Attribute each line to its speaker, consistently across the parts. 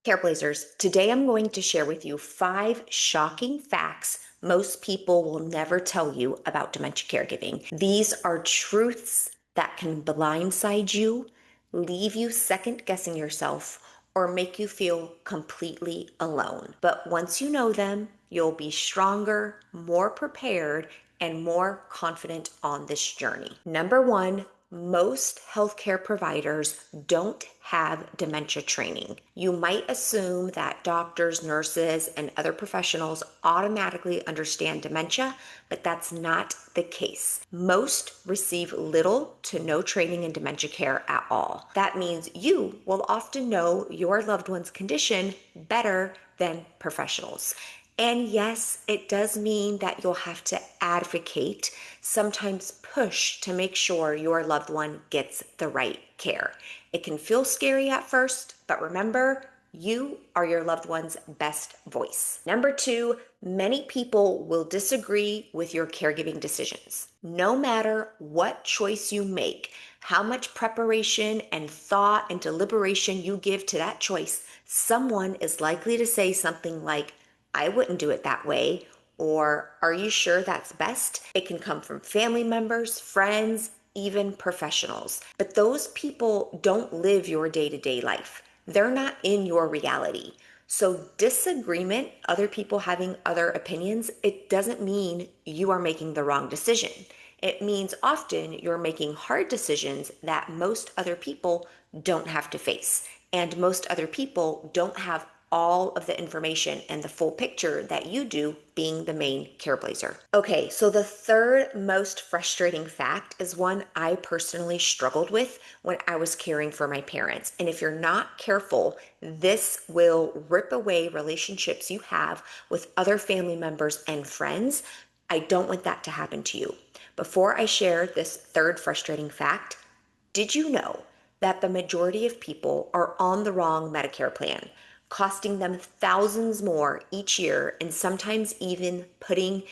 Speaker 1: Careblazers, today I'm going to share with you 5 shocking facts most people will never tell you about dementia caregiving. These are truths that can blindside you, leave you second guessing yourself, or make you feel completely alone. But once you know them, you'll be stronger, more prepared, and more confident on this journey. Number 1, most healthcare providers don't have dementia training. You might assume that doctors, nurses, and other professionals automatically understand dementia, but that's not the case. Most receive little to no training in dementia care at all. That means you will often know your loved one's condition better than professionals. And yes, it does mean that you'll have to advocate, sometimes push to make sure your loved one gets the right care. It can feel scary at first, but remember, you are your loved one's best voice. Number 2, many people will disagree with your caregiving decisions. No matter what choice you make, how much preparation and thought and deliberation you give to that choice, someone is likely to say something like, I wouldn't do it that way, or are you sure that's best? It can come from family members, friends, even professionals. But those people don't live your day-to-day life. They're not in your reality. So disagreement, other people having other opinions, it doesn't mean you are making the wrong decision. It means often you're making hard decisions that most other people don't have to face. And most other people don't have all of the information and the full picture that you do, being the main Careblazer. Okay, so the third most frustrating fact is one I personally struggled with when I was caring for my parents. And if you're not careful, this will rip away relationships you have with other family members and friends. I don't want that to happen to you. Before I share this third frustrating fact, did you know that the majority of people are on the wrong Medicare plan, costing them thousands more each year and sometimes even putting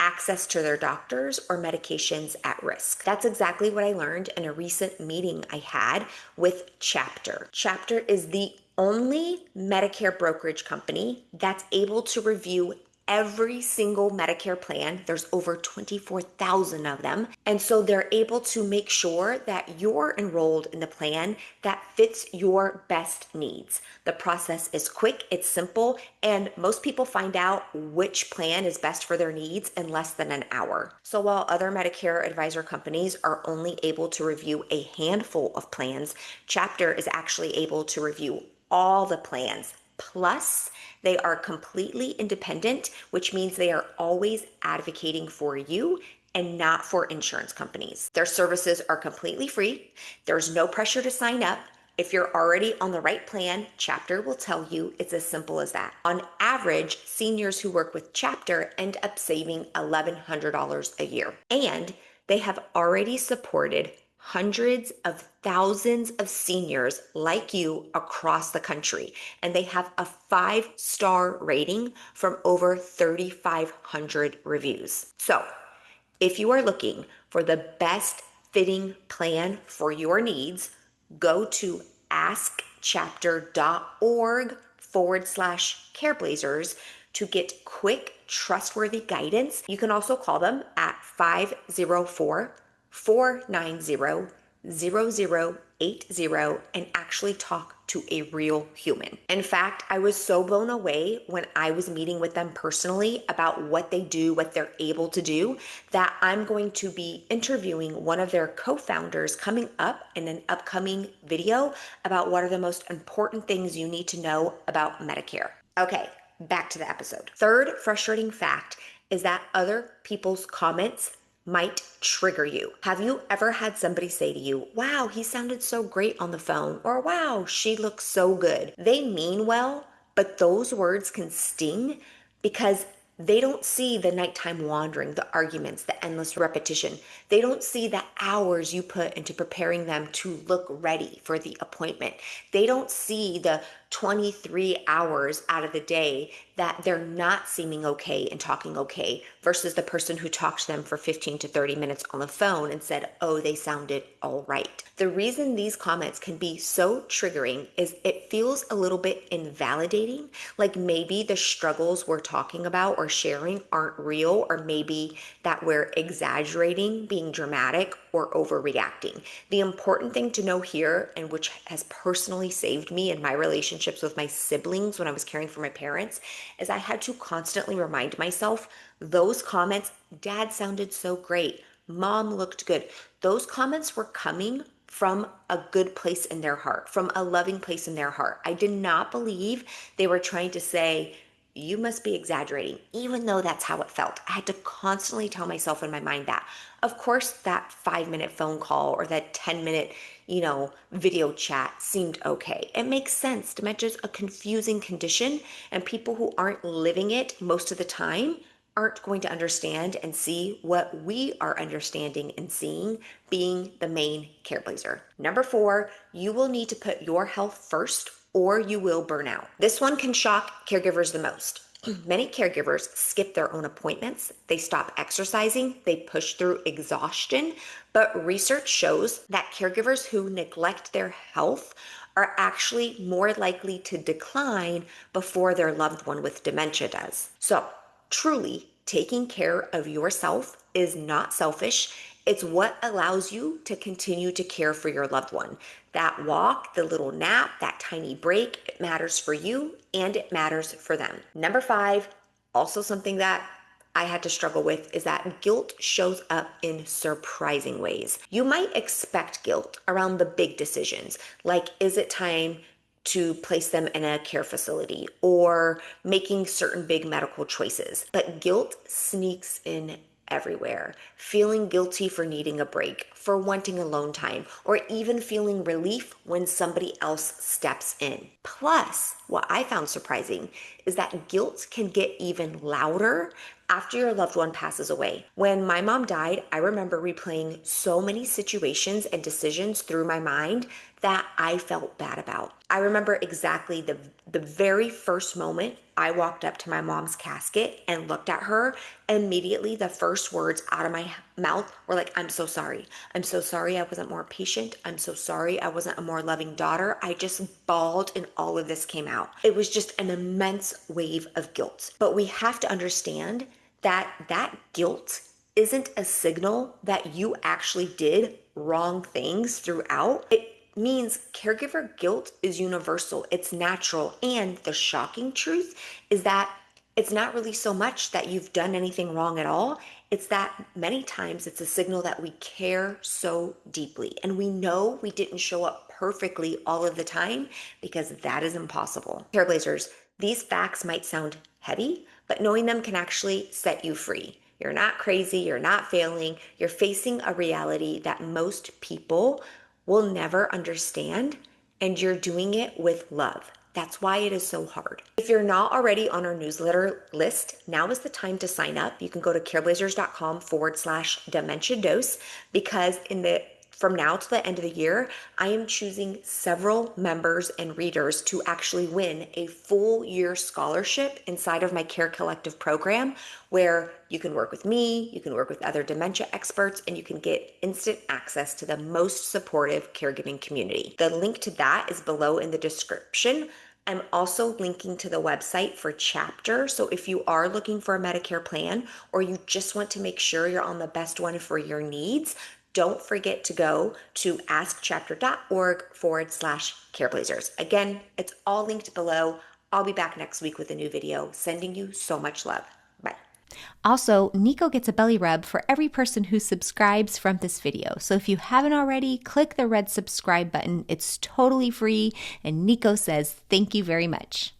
Speaker 1: access to their doctors or medications at risk? That's exactly what I learned in a recent meeting I had with Chapter. Chapter is the only Medicare brokerage company that's able to review every single Medicare plan. There's over 24,000 of them. And so they're able to make sure that you're enrolled in the plan that fits your best needs. The process is quick, it's simple, and most people find out which plan is best for their needs in less than an hour. So while other Medicare advisor companies are only able to review a handful of plans, Chapter is actually able to review all the plans. Plus, they are completely independent, which means they are always advocating for you and not for insurance companies. Their services are completely free. There's no pressure to sign up. If you're already on the right plan, Chapter will tell you. It's as simple as that. On average, seniors who work with Chapter end up saving $1,100 a year. And they have already supported hundreds of thousands of seniors like you across the country, and they have a 5-star rating from over 3,500 reviews. So if you are looking for the best fitting plan for your needs, go to askchapter.org/careblazers to get quick, trustworthy guidance. You can also call them at 504-490-0080 and actually talk to a real human. In fact, I was so blown away when I was meeting with them personally about what they do, what they're able to do, that I'm going to be interviewing one of their co-founders coming up in an upcoming video about what are the most important things you need to know about Medicare. Okay, back to the episode. Third frustrating fact is that other people's comments might trigger you. Have you ever had somebody say to you, wow, he sounded so great on the phone, or wow, she looks so good? They mean well, but those words can sting because they don't see the nighttime wandering, the arguments, the endless repetition. They don't see the hours you put into preparing them to look ready for the appointment. They don't see the 23 hours out of the day that they're not seeming okay and talking okay versus the person who talked to them for 15 to 30 minutes on the phone and said, oh, they sounded all right. The reason these comments can be so triggering is it feels a little bit invalidating, like maybe the struggles we're talking about or sharing aren't real, or maybe that we're exaggerating, being dramatic, or overreacting. The important thing to know here, and which has personally saved me in my relationships with my siblings when I was caring for my parents, is I had to constantly remind myself, those comments, Dad sounded so great, Mom looked good. Those comments were coming from a good place in their heart, from a loving place in their heart. I did not believe they were trying to say, you must be exaggerating, even though that's how it felt. I had to constantly tell myself in my mind that. Of course, that 5-minute phone call or that 10-minute, video chat seemed okay. It makes sense. Dementia is a confusing condition, and people who aren't living it most of the time aren't going to understand and see what we are understanding and seeing, being the main Careblazer. Number 4, you will need to put your health first or you will burn out. This one can shock caregivers the most. Many caregivers skip their own appointments, they stop exercising, they push through exhaustion, but research shows that caregivers who neglect their health are actually more likely to decline before their loved one with dementia does. So, truly, taking care of yourself is not selfish. It's what allows you to continue to care for your loved one. That walk, the little nap, that tiny break, it matters for you and it matters for them. Number 5, also something that I had to struggle with, is that guilt shows up in surprising ways. You might expect guilt around the big decisions, like is it time to place them in a care facility or making certain big medical choices. But guilt sneaks in everywhere. Feeling guilty for needing a break, for wanting alone time, or even feeling relief when somebody else steps in. Plus, what I found surprising is that guilt can get even louder after your loved one passes away. When my mom died, I remember replaying so many situations and decisions through my mind that I felt bad about. I remember exactly the very first moment I walked up to my mom's casket and looked at her. Immediately, the first words out of my mouth were like, I'm so sorry. I'm so sorry I wasn't more patient. I'm so sorry I wasn't a more loving daughter. I just bawled and all of this came out. It was just an immense wave of guilt. But we have to understand that guilt isn't a signal that you actually did wrong things throughout. It means caregiver guilt is universal, it's natural, and the shocking truth is that it's not really so much that you've done anything wrong at all. It's that many times it's a signal that we care so deeply, and we know we didn't show up perfectly all of the time because that is impossible. Careblazers, these facts might sound heavy, but knowing them can actually set you free. You're not crazy, you're not failing, you're facing a reality that most people will never understand, and you're doing it with love. That's why it is so hard. If you're not already on our newsletter list, now is the time to sign up. You can go to careblazers.com/dementia dose, because from now to the end of the year, I am choosing several members and readers to actually win a full year scholarship inside of my Care Collective program, where you can work with me, you can work with other dementia experts, and you can get instant access to the most supportive caregiving community. The link to that is below in the description. I'm also linking to the website for Chapter. So if you are looking for a Medicare plan, or you just want to make sure you're on the best one for your needs, don't forget to go to askchapter.org/careblazers. Again, it's all linked below. I'll be back next week with a new video. Sending you so much love. Bye.
Speaker 2: Also, Nico gets a belly rub for every person who subscribes from this video. So if you haven't already, click the red subscribe button. It's totally free, and Nico says thank you very much.